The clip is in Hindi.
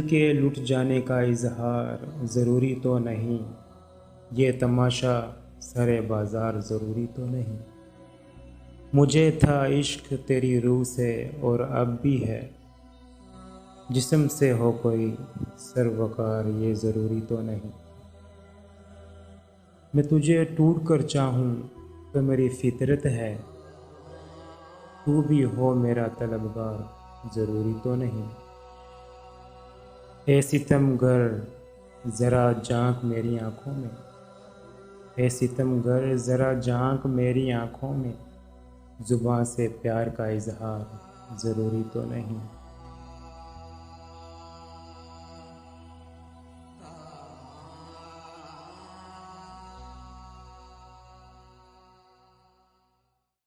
के लुट जाने का इजहार ज़रूरी तो नहीं, ये तमाशा सरे बाज़ार ज़रूरी तो नहीं। मुझे था इश्क तेरी रूह से और अब भी है, जिस्म से हो कोई सरवकार ये ज़रूरी तो नहीं। मैं तुझे टूट कर चाहूँ तो मेरी फितरत है, तू भी हो मेरा तलबगार ज़रूरी तो नहीं। ए सितमगर ज़रा झांक मेरी आँखों में, ए सितमगर ज़रा झांक मेरी आँखों में, ज़ुबां से प्यार का इज़हार ज़रूरी तो नहीं।